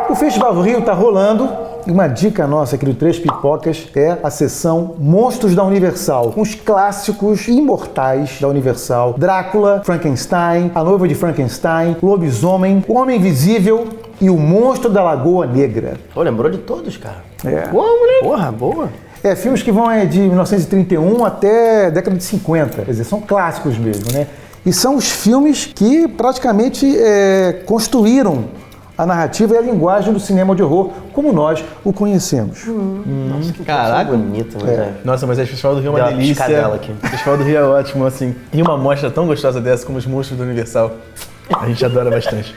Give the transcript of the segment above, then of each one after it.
O Festival do Rio está rolando e uma dica nossa aqui do Três Pipocas é a sessão Monstros da Universal, com os clássicos imortais da Universal: Drácula, Frankenstein, A Noiva de Frankenstein, Lobisomem, O Homem Invisível e O Monstro da Lagoa Negra. Pô, lembrou de todos, cara. É. Boa, moleque. Porra, boa. Filmes que vão de 1931 até década de 50, quer dizer, são clássicos mesmo, né? E são os filmes que praticamente construíram a narrativa e a linguagem do cinema de horror, como nós o conhecemos. Nossa, que caraca, bonito, né? Nossa, mas o Festival do Rio é uma delícia. Aqui. O Festival do Rio é ótimo, assim. E uma mostra tão gostosa dessa como os Monstros do Universal. A gente adora bastante.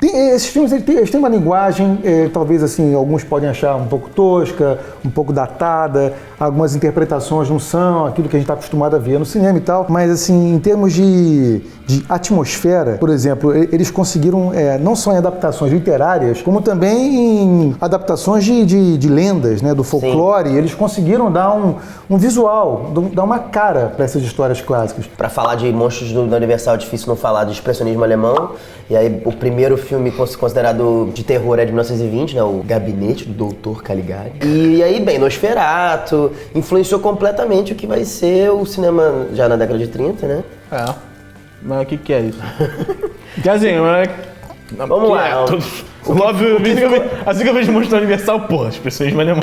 Esses filmes eles têm uma linguagem, talvez assim, alguns podem achar um pouco tosca, um pouco datada, algumas interpretações não são aquilo que a gente está acostumado a ver no cinema e tal, mas assim, em termos de atmosfera, por exemplo, eles conseguiram, não só em adaptações literárias, como também em adaptações de lendas, né, do folclore. Sim. Eles conseguiram dar um visual, dar uma cara para essas histórias clássicas. Para falar de Monstros da Universal é difícil não falar de expressionismo alemão, e aí o primeiro filme considerado de terror é de 1920, né, o Gabinete do Dr. Caligari. E aí, bem, Nosferatu influenciou completamente o que vai ser o cinema já na década de 30, né? Mas o que é isso? Quer dizer, vamos lá. Óbvio, assim que eu vejo Monstro Universal, porra, expressões alemão.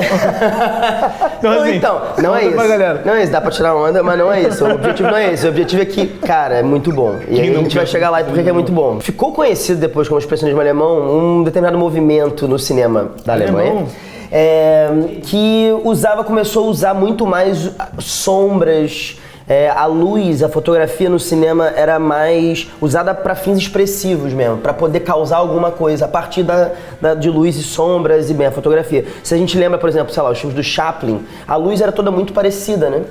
Então, não é isso. Não é isso, dá pra tirar onda, mas não é isso. O objetivo não é esse. O objetivo é que, cara, é muito bom. E aí a gente vai chegar lá e porque é muito bom. Ficou conhecido depois como expressionismo alemão um determinado movimento no cinema da Alemanha. Que começou a usar muito mais sombras. A luz, a fotografia no cinema era mais usada para fins expressivos mesmo, para poder causar alguma coisa a partir de luz e sombras e bem a fotografia. Se a gente lembra, por exemplo, sei lá, os filmes do Chaplin, a luz era toda muito parecida, né?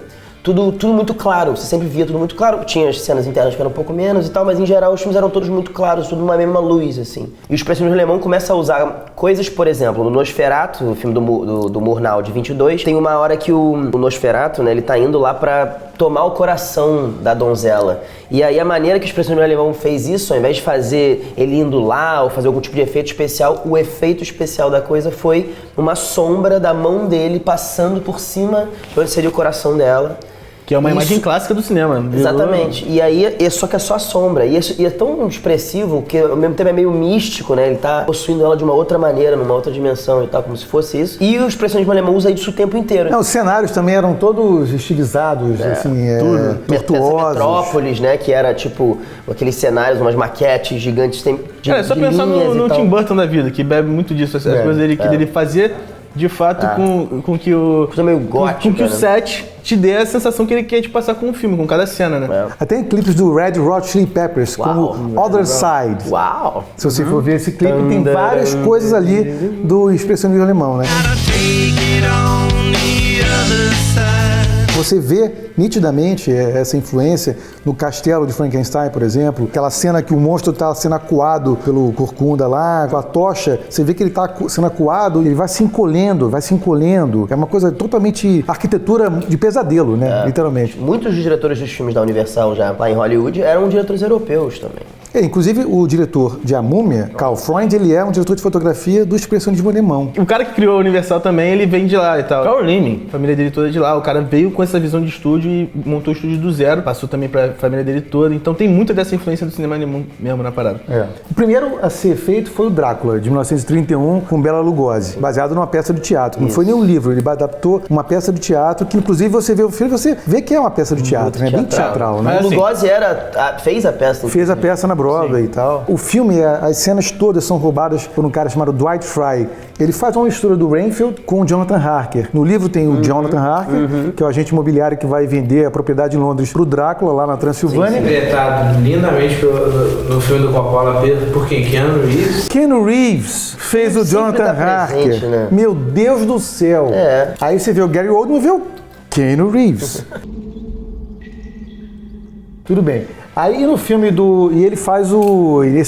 Tudo muito claro, você sempre via tudo muito claro. Tinha as cenas internas que eram um pouco menos e tal, mas em geral os filmes eram todos muito claros, tudo uma mesma luz, assim. E o expressionismo alemão começa a usar coisas, por exemplo, no Nosferatu, o filme do Murnau, de 22, tem uma hora que o Nosferatu, né, ele tá indo lá pra tomar o coração da donzela. E aí a maneira que o expressionismo alemão fez isso, ao invés de fazer ele indo lá ou fazer algum tipo de efeito especial, o efeito especial da coisa foi uma sombra da mão dele passando por cima de onde seria o coração dela. Que é uma imagem clássica do cinema. Exatamente. E aí, só que é só a sombra. E é tão expressivo que ao mesmo tempo é meio místico, né? Ele tá possuindo ela de uma outra maneira, numa outra dimensão e tal, como se fosse isso. E o expressionismo alemão usa isso o tempo inteiro. Os cenários também eram todos estilizados, assim, tortuosos. Metrópolis, né? Que era tipo aqueles cenários, umas maquetes gigantes. Só pensar no Tim Burton da vida, que bebe muito disso. As coisas dele fazia de fato com que o meio gótica, com que o set te dê a sensação que ele quer te passar com o filme, com cada cena, né? Até em clipes do Red Hot Chili Peppers, como Other Side. Uau! Se você for ver esse clipe, tem várias coisas ali do expressionismo alemão, né? Você vê nitidamente essa influência no Castelo de Frankenstein, por exemplo. Aquela cena que o monstro está sendo acuado pelo corcunda lá, com a tocha. Você vê que ele está sendo acuado e ele vai se encolhendo. É uma coisa totalmente arquitetura de pesadelo, né? Literalmente. Muitos dos diretores dos filmes da Universal já lá em Hollywood eram diretores europeus também. Inclusive, o diretor de A Múmia, Karl Freund, ele é um diretor de fotografia do expressionismo alemão. O cara que criou a Universal também, ele vem de lá e tal. Karl Liebknecht, a família dele toda é de lá. O cara veio com essa visão de estúdio e montou o estúdio do zero. Passou também pra família dele toda. Então tem muita dessa influência do cinema alemão mesmo na parada. O primeiro a ser feito foi o Drácula, de 1931, com Bela Lugosi, baseado numa peça de teatro. Não foi nem um livro, ele adaptou uma peça de teatro, que inclusive você vê o filme, você vê que é uma peça de teatro, né? Bem teatral, né? O Lugosi fez a peça. Fez a peça na Broadway e tal. O filme, as cenas todas são roubadas por um cara chamado Dwight Frye. Ele faz uma mistura do Renfield com o Jonathan Harker. No livro tem o Jonathan Harker, que é o agente imobiliário que vai vender a propriedade em Londres pro Drácula, lá na Transilvânia. Interpretado lindamente no filme do Coppola por quem? Keanu Reeves? Keanu Reeves fez o Jonathan Harker. Presente, né? Meu Deus do céu. Aí você vê o Gary Oldman e vê o Keanu Reeves. Tudo bem. Aí no filme e ele faz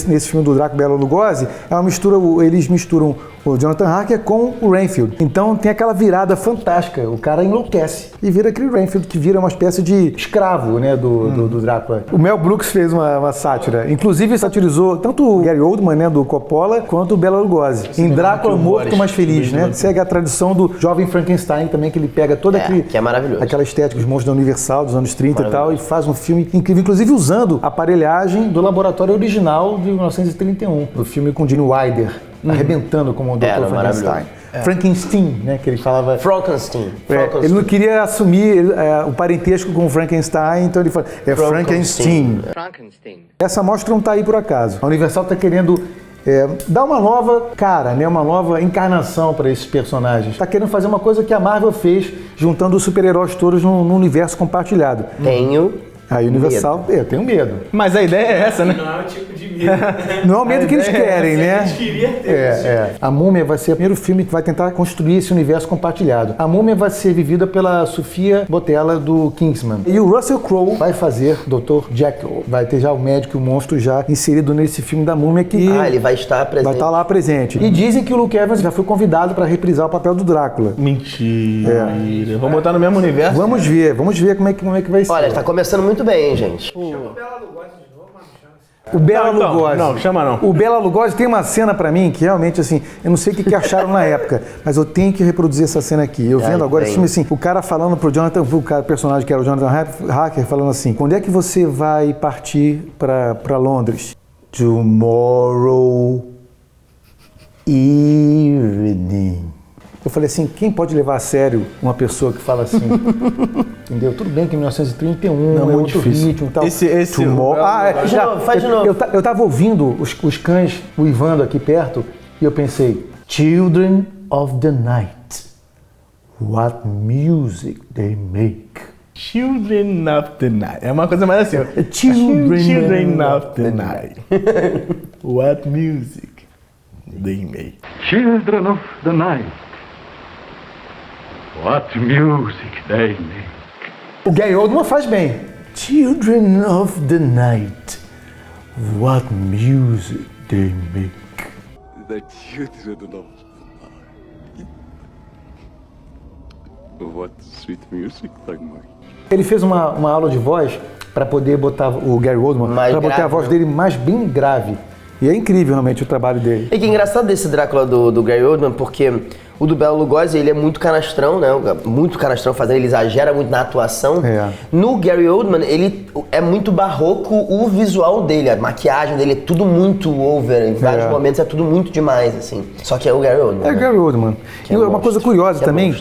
nesse filme do Drácula Bela Lugosi, é uma mistura, eles misturam o Jonathan Harker com o Renfield. Então tem aquela virada fantástica, o cara enlouquece e vira aquele Renfield que vira uma espécie de escravo, né, do Drácula. O Mel Brooks fez uma sátira, inclusive satirizou tanto o Gary Oldman, né, do Coppola, quanto o Bela Lugosi. Em Drácula Morto Mais Feliz, né? Segue a tradição do jovem Frankenstein também, que ele pega toda que é maravilhoso. aquela estética dos monstros da Universal dos anos 30 e tal, e faz um filme incrível, inclusive usando a aparelhagem do laboratório original de 1931, do filme com Gene Wilder, arrebentando como o Dr. Frankenstein. Frankenstein, né, que ele falava... Frankenstein. Ele não queria assumir o parentesco com o Frankenstein, então ele fala, Frankenstein. Essa mostra não está aí por acaso. A Universal está querendo dar uma nova cara, né, uma nova encarnação para esses personagens. Está querendo fazer uma coisa que a Marvel fez, juntando os super-heróis todos num universo compartilhado. A Universal, eu tenho medo. Mas a ideia é essa, né? Não é o tipo de medo. Não é o medo que eles querem, né? A gente queria ter. A Múmia vai ser o primeiro filme que vai tentar construir esse universo compartilhado. A Múmia vai ser vivida pela Sofia Boutella do Kingsman. E o Russell Crowe vai fazer Dr. Jekyll. Vai ter já o médico e o monstro já inserido nesse filme da Múmia que... ele vai estar presente. Vai estar lá presente. E dizem que o Luke Evans já foi convidado para reprisar o papel do Drácula. Mentira. Vamos botar no mesmo universo? Vamos ver como é que vai ser. Olha, tá começando muito bem, hein, gente. O Bela Lugosi. Não, chama não. O Bela Lugosi tem uma cena pra mim que realmente, assim, eu não sei o que acharam na época, mas eu tenho que reproduzir essa cena aqui. Eu vendo agora esse filme, assim, o cara falando pro Jonathan, o personagem que era o Jonathan Harker, falando assim, quando é que você vai partir pra Londres? Tomorrow evening. Eu falei assim, quem pode levar a sério uma pessoa que fala assim? Entendeu? Tudo bem que em 1931 é muito difícil. Ritmo e tal. Faz de novo. Eu tava ouvindo os cães uivando aqui perto e eu pensei, Children of the Night, what music they make. Children of the Night. É uma coisa mais assim. Children of the Night. What music they make. Children of the Night. What music they make. O Gary Oldman faz bem. Children of the Night. What music they make. The children of the night. What sweet music they make. Ele fez uma aula de voz para poder botar o Gary Oldman, para botar a voz dele mais bem grave. E é incrível realmente o trabalho dele. E que engraçado desse Drácula do Gary Oldman, porque o do Bela Lugosi, ele é muito canastrão, né? Muito canastrão fazendo, ele exagera muito na atuação. No Gary Oldman, ele é muito barroco o visual dele, a maquiagem dele é tudo muito over, em vários momentos é tudo muito demais, assim. Só que é o Gary Oldman. É o Gary Oldman. Que é uma coisa curiosa que também,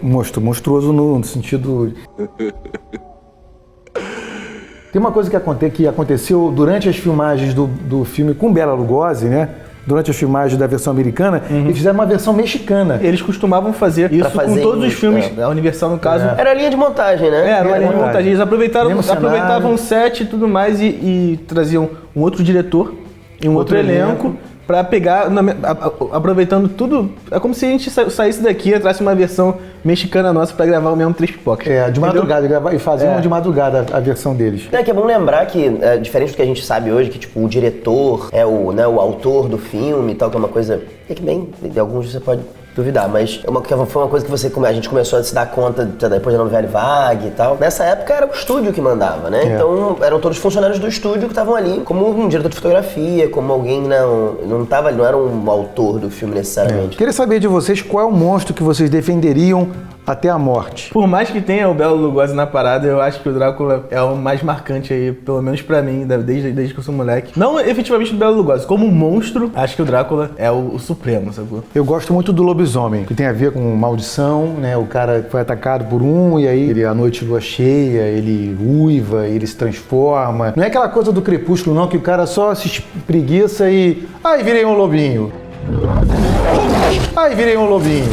monstro. monstruoso no sentido... Tem uma coisa que aconteceu durante as filmagens do filme com Bela Lugosi, né? Durante as filmagens da versão americana, eles fizeram uma versão mexicana. Eles costumavam fazer isso com todos os filmes da Universal, no caso. Era a linha de montagem, né? Era uma linha de montagem. Eles aproveitavam o set e tudo mais e traziam um outro diretor e um outro elenco pra pegar, aproveitando tudo. É como se a gente saísse daqui e entrasse uma versão mexicana nossa pra gravar o mesmo Três Pipocas. De madrugada, e faziam de madrugada a versão deles. É que é bom lembrar que, diferente do que a gente sabe hoje, que tipo, o diretor é o autor do filme e tal, que é uma coisa... É que bem, de alguns você pode duvidar, mas foi uma coisa que a gente começou a se dar conta depois da novela Vague e tal. Nessa época era o estúdio que mandava, né? Então eram todos funcionários do estúdio que estavam ali, como um diretor de fotografia, como alguém não era um autor do filme necessariamente. Queria saber de vocês qual é o monstro que vocês defenderiam até a morte. Por mais que tenha o Bela Lugosi na parada, eu acho que o Drácula é o mais marcante aí, pelo menos pra mim, desde que eu sou moleque. Não efetivamente do Bela Lugosi, como monstro, acho que o Drácula é o supremo, sacou? Eu gosto muito do lobisomem, que tem a ver com maldição, né? O cara foi atacado por e aí ele, à noite lua cheia, ele uiva, ele se transforma. Não é aquela coisa do Crepúsculo, não, que o cara só se espreguiça e... Ai, virei um lobinho. Ai, virei um lobinho.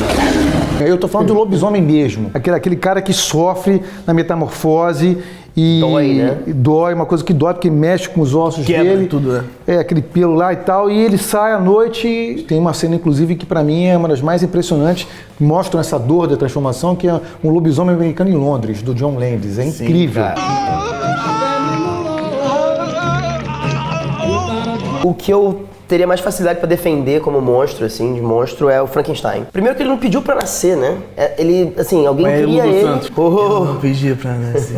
Eu tô falando do lobisomem mesmo. Aquele cara que sofre na metamorfose e... Dói, né? Dói, uma coisa que dói porque mexe com os ossos dele. Tudo, né? Aquele pelo lá e tal. E ele sai à noite e tem uma cena, inclusive, que pra mim é uma das mais impressionantes. Mostram essa dor da transformação, que é um lobisomem americano em Londres, do John Landis. É incrível. Sim, O que eu teria mais facilidade pra defender como monstro, assim, de monstro, é o Frankenstein. Primeiro que ele não pediu pra nascer, né? Ele, assim, alguém Mas cria Lulu ele. Santos. Eu não pedi pra nascer.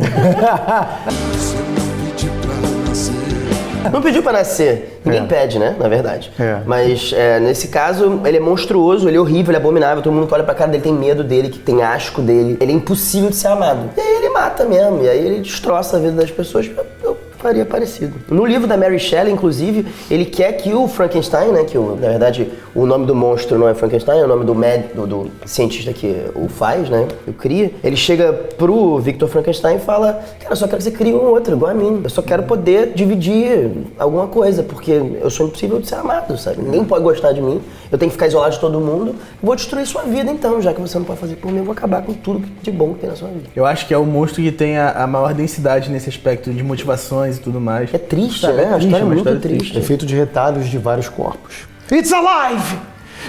Não pediu pra nascer. Ninguém pede, né? Na verdade. É. Mas nesse caso, ele é monstruoso, ele é horrível, ele é abominável. Todo mundo que olha pra cara dele tem medo dele, que tem asco dele. Ele é impossível de ser amado. E aí ele mata mesmo. E aí ele destroça a vida das pessoas. Eu faria parecido. No livro da Mary Shelley, inclusive, ele quer que o Frankenstein, né? Que na verdade o nome do monstro não é Frankenstein, é o nome do cientista que o faz, né? O cria. Ele chega pro Victor Frankenstein e fala: cara, eu só quero que você crie um outro, igual a mim. Eu só quero poder dividir alguma coisa, porque eu sou impossível de ser amado, sabe? Ninguém pode gostar de mim. Eu tenho que ficar isolado de todo mundo. Vou destruir sua vida então, já que você não pode fazer por mim, eu vou acabar com tudo de bom que tem na sua vida. Eu acho que é o monstro que tem a maior densidade nesse aspecto de motivações e tudo mais. É triste, né? A história é muito triste. É feito de retalhos de vários corpos. It's alive!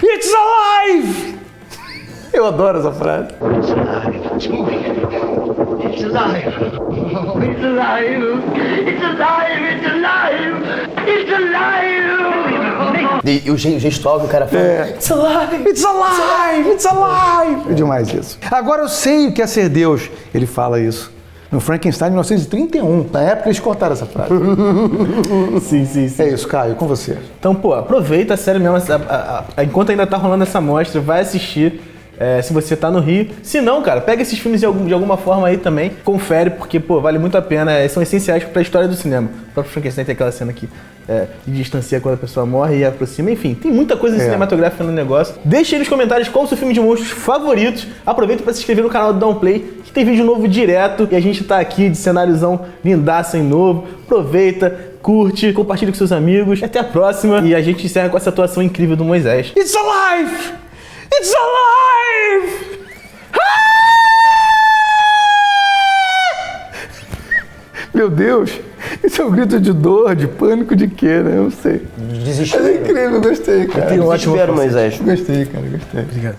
It's alive! Eu adoro essa frase. It's alive. It's moving. It's alive. Oh, it's alive. It's alive. It's alive. It's alive. E o gestual que o cara fala. It's alive! It's alive! It's alive! É demais isso. Agora eu sei o que é ser Deus. Ele fala isso. No Frankenstein, 1931. Na época eles cortaram essa frase. Sim, sim, sim. É isso, Caio, com você. Então, pô, aproveita, sério mesmo, enquanto ainda tá rolando essa mostra, vai assistir. Se você tá no Rio. Se não, cara, pega esses filmes de alguma forma aí também, confere, porque, pô, vale muito a pena, são essenciais pra história do cinema. O próprio Frankenstein tem aquela cena que distancia quando a pessoa morre e aproxima, enfim, tem muita coisa cinematográfica no negócio. Deixa aí nos comentários qual é o seu filme de monstros favoritos. Aproveita pra se inscrever no canal do Downplay, que tem vídeo novo direto, e a gente tá aqui de cenáriozão lindaço em novo. Aproveita, curte, compartilha com seus amigos. Até a próxima, e a gente encerra com essa atuação incrível do Moisés. It's alive! It's alive! Meu Deus, isso é um grito de dor, de pânico, de quê, né? Eu não sei. Desespero. É incrível, gostei, cara. Tem um ótimo Moisés. Gostei, cara, gostei. Obrigado.